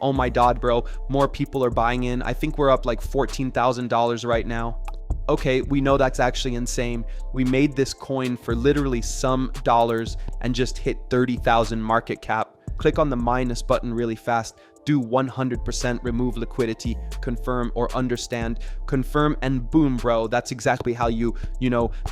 Oh my god, bro, more people are buying in. I think we're up like $14,000 right now. Okay, we know that's actually insane. We made this coin for literally some dollars and just hit 30,000 market cap. Click on the minus button really fast. Do 100% remove liquidity, confirm or understand, confirm, and boom, bro. That's exactly how you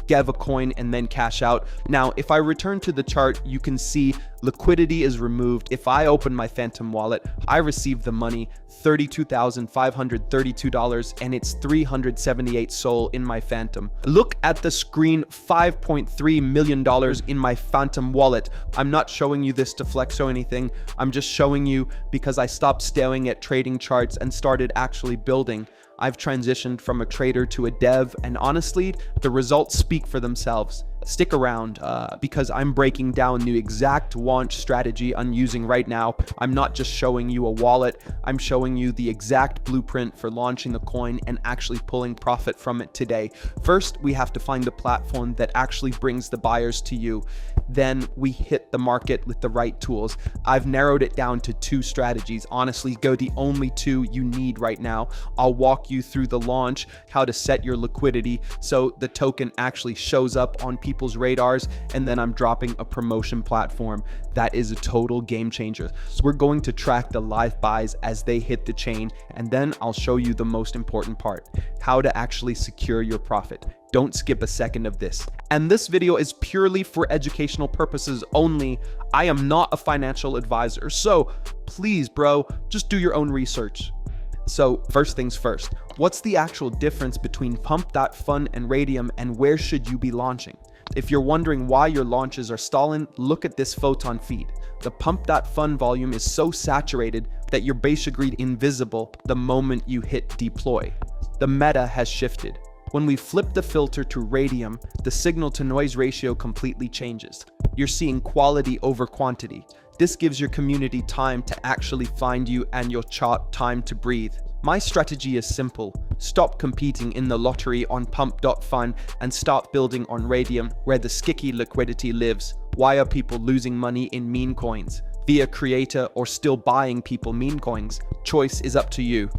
give a coin and then cash out. Now, if I return to the chart, you can see liquidity is removed. If I open my Phantom wallet, I receive the money, $32,532, and it's 378 SOL in my Phantom. Look at the screen, $5.3 million in my Phantom wallet. I'm not showing you this to flex or anything. I'm just showing you because I stopped staring at trading charts and started actually building. I've transitioned from a trader to a dev, and honestly, the results speak for themselves. Stick around because I'm breaking down the exact launch strategy I'm using right now. I'm not just showing you a wallet, I'm showing you the exact blueprint for launching a coin and actually pulling profit from it today. First, we have to find the platform that actually brings the buyers to you. Then we hit the market with the right tools. I've narrowed it down to 2 strategies. Honestly, go the only 2 you need right now. I'll walk you through the launch, how to set your liquidity so the token actually shows up on people's radars, and then I'm dropping a promotion platform that is a total game changer. So we're going to track the live buys as they hit the chain, and then I'll show you the most important part, how to actually secure your profit. Don't skip a second of this. And this video is purely for educational purposes only. I am not a financial advisor, so please, bro, just do your own research. So first things first, what's the actual difference between Pump.Fun and Raydium, and where should you be launching? If you're wondering why your launches are stalling, look at this photon feed. The Pump.Fun volume is so saturated that you're basically invisible the moment you hit deploy. The meta has shifted. When we flip the filter to Raydium, the signal to noise ratio completely changes. You're seeing quality over quantity. This gives your community time to actually find you and your chart time to breathe. My strategy is simple. Stop competing in the lottery on Pump.Fun and start building on Raydium, where the sticky liquidity lives. Why are people losing money in meme coins? Via creator or still buying people meme coins? Choice is up to you.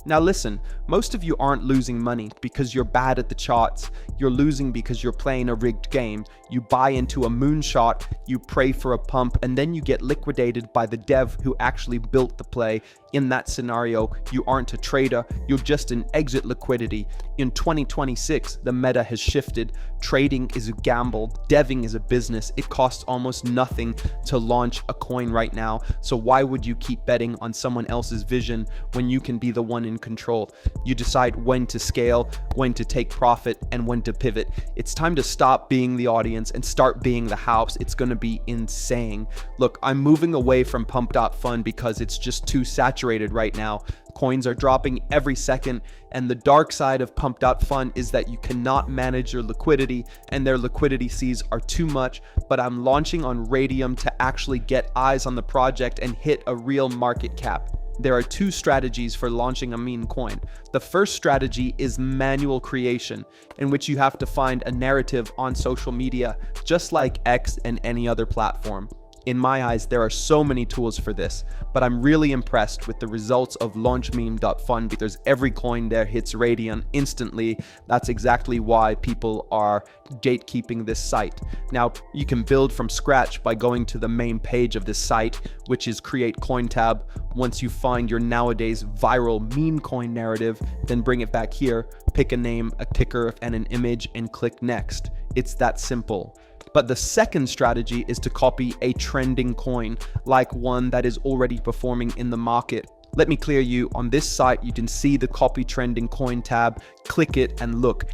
Now listen, most of you aren't losing money because you're bad at the charts. You're losing because you're playing a rigged game. You buy into a moonshot, you pray for a pump, and then you get liquidated by the dev who actually built the play. In that scenario, you aren't a trader, you're just an exit liquidity. In 2026, the meta has shifted. Trading is a gamble, deving is a business. It costs almost nothing to launch a coin right now. So why would you keep betting on someone else's vision when you can be the one in control? You decide when to scale, when to take profit, and when to pivot. It's time to stop being the audience and start being the house. It's gonna be insane. Look, I'm moving away from Pump.Fun because it's just too saturated right now. Coins are dropping every second, and the dark side of Pump.Fun is that you cannot manage your liquidity and their liquidity fees are too much. But I'm launching on Raydium to actually get eyes on the project and hit a real market cap. There are 2 strategies for launching a meme coin. The first strategy is manual creation, in which you have to find a narrative on social media, just like X and any other platform. In my eyes, there are so many tools for this, but I'm really impressed with the results of launchmeme.fun because every coin there hits Raydium instantly. That's exactly why people are gatekeeping this site. Now, you can build from scratch by going to the main page of this site, which is Create Coin tab. Once you find your nowadays viral meme coin narrative, then bring it back here, pick a name, a ticker, and an image, and click Next. It's that simple. But the second strategy is to copy a trending coin, like one that is already performing in the market. Let me clear you, on this site you can see the copy trending coin tab, click it and look.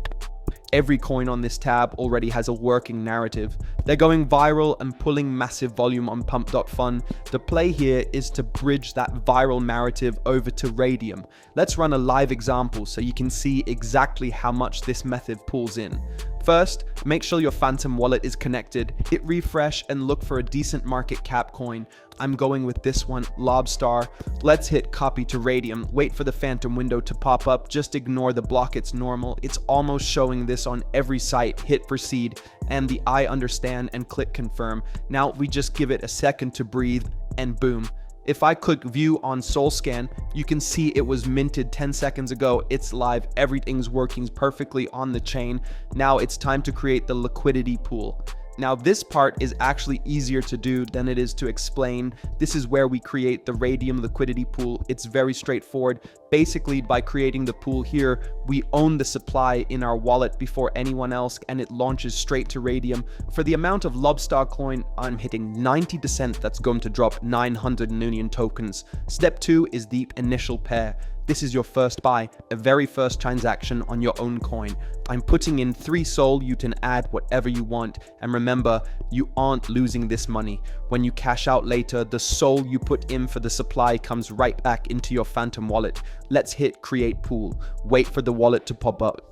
Every coin on this tab already has a working narrative. They're going viral and pulling massive volume on Pump.Fun. The play here is to bridge that viral narrative over to Raydium. Let's run a live example so you can see exactly how much this method pulls in. First, make sure your Phantom wallet is connected. Hit refresh and look for a decent market cap coin. I'm going with this one, Lobstar. Let's hit copy to Raydium. Wait for the Phantom window to pop up. Just ignore the block, it's normal. It's almost showing this on every site. Hit proceed and the I understand and click confirm. Now we just give it a second to breathe and boom. If I click view on SolScan, you can see it was minted 10 seconds ago. It's live. Everything's working perfectly on the chain. Now it's time to create the liquidity pool. Now this part is actually easier to do than it is to explain. This is where we create the Raydium liquidity pool. It's very straightforward. Basically, by creating the pool here, we own the supply in our wallet before anyone else, and it launches straight to Raydium. For the amount of Lobstar coin, I'm hitting 90%. That's going to drop 900 million tokens. Step 2 is the initial pair. This is your first buy, a very first transaction on your own coin. I'm putting in 3 SOL, you can add whatever you want. And remember, you aren't losing this money. When you cash out later, the SOL you put in for the supply comes right back into your Phantom wallet. Let's hit create pool. Wait for the wallet to pop up.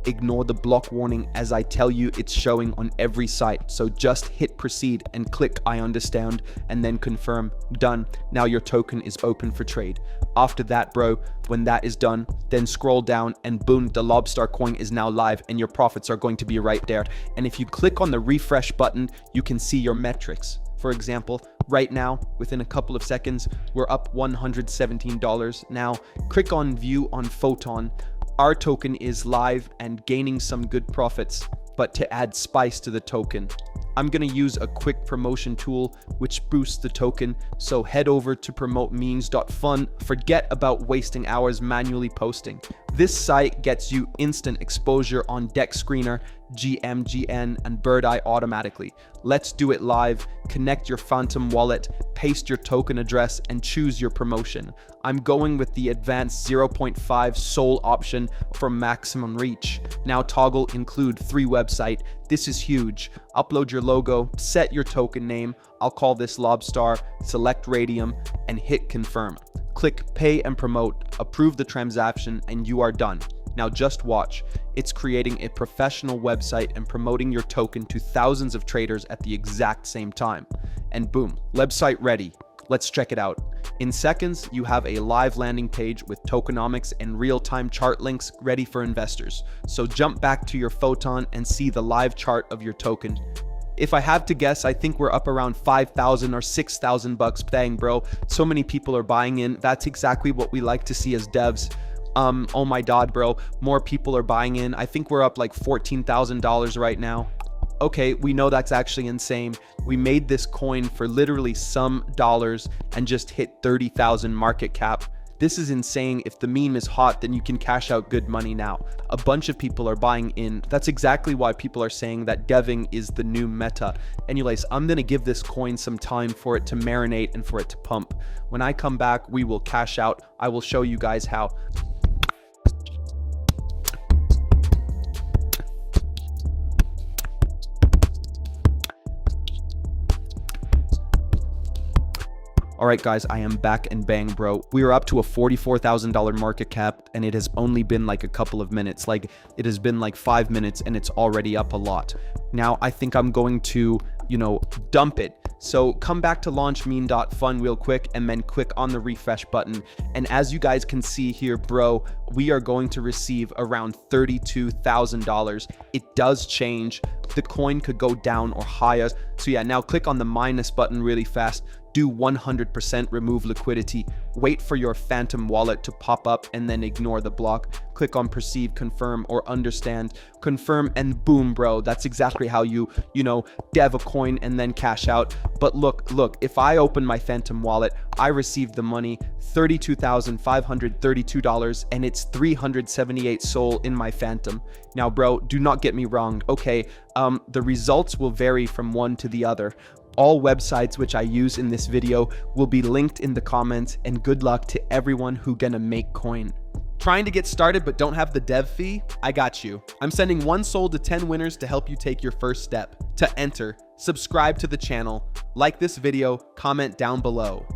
Ignore the block warning, as I tell you it's showing on every site. So just hit proceed and click I understand and then confirm. Done. Now your token is open for trade. After that, bro, when that is done, then scroll down and boom, the Lobstar coin is now live and your profits are going to be right there. And if you click on the refresh button, you can see your metrics. For example, right now, within a couple of seconds, we're up $117. Now, click on view on Photon. Our token is live and gaining some good profits, but to add spice to the token, I'm going to use a quick promotion tool which boosts the token. So head over to promotememes.fun. Forget about wasting hours manually posting. This site gets you instant exposure on Deck Screener, GMGN, and Bird Eye automatically. Let's do it live. Connect your Phantom wallet, paste your token address, and choose your promotion. I'm going with the advanced 0.5 SOL option for maximum reach. Now toggle include 3 website. This is huge. Upload your logo, set your token name. I'll call this Lobstar, select Raydium, and hit confirm. Click pay and promote, approve the transaction, and you are done. Now just watch. It's creating a professional website and promoting your token to thousands of traders at the exact same time. And boom, website ready. Let's check it out. In seconds, you have a live landing page with tokenomics and real-time chart links ready for investors. So jump back to your Photon and see the live chart of your token. If I have to guess, I think we're up around 5,000 or 6,000 bucks. Dang, bro. So many people are buying in. That's exactly what we like to see as devs. Oh my god, bro. More people are buying in. I think we're up like $14,000 right now. Okay, we know that's actually insane. We made this coin for literally some dollars and just hit 30,000 market cap. This is insane. If the meme is hot, then you can cash out good money now. A bunch of people are buying in. That's exactly why people are saying that deving is the new meta. Anyways, I'm gonna give this coin some time for it to marinate and for it to pump. When I come back, we will cash out. I will show you guys how. All right, guys, I am back and bang, bro. We are up to a $44,000 market cap, and it has only been like a couple of minutes. Like, it has been like 5 minutes, and it's already up a lot. Now, I think I'm going to, dump it. So come back to launchmeme.fun real quick and then click on the refresh button. And as you guys can see here, bro, we are going to receive around $32,000. It does change. The coin could go down or higher. So yeah, now click on the minus button really fast. Do 100% remove liquidity. Wait for your Phantom wallet to pop up and then ignore the block. Click on perceive, confirm, or understand. Confirm and boom, bro. That's exactly how you dev a coin and then cash out. But look, if I open my Phantom wallet, I received the money, $32,532, and it's 378 SOL in my Phantom. Now, bro, do not get me wrong. Okay, the results will vary from one to the other. All websites which I use in this video will be linked in the comments, and good luck to everyone who gonna make coin. Trying to get started but don't have the dev fee? I got you. I'm sending 1 SOL to 10 winners to help you take your first step. To enter, subscribe to the channel, like this video, comment down below.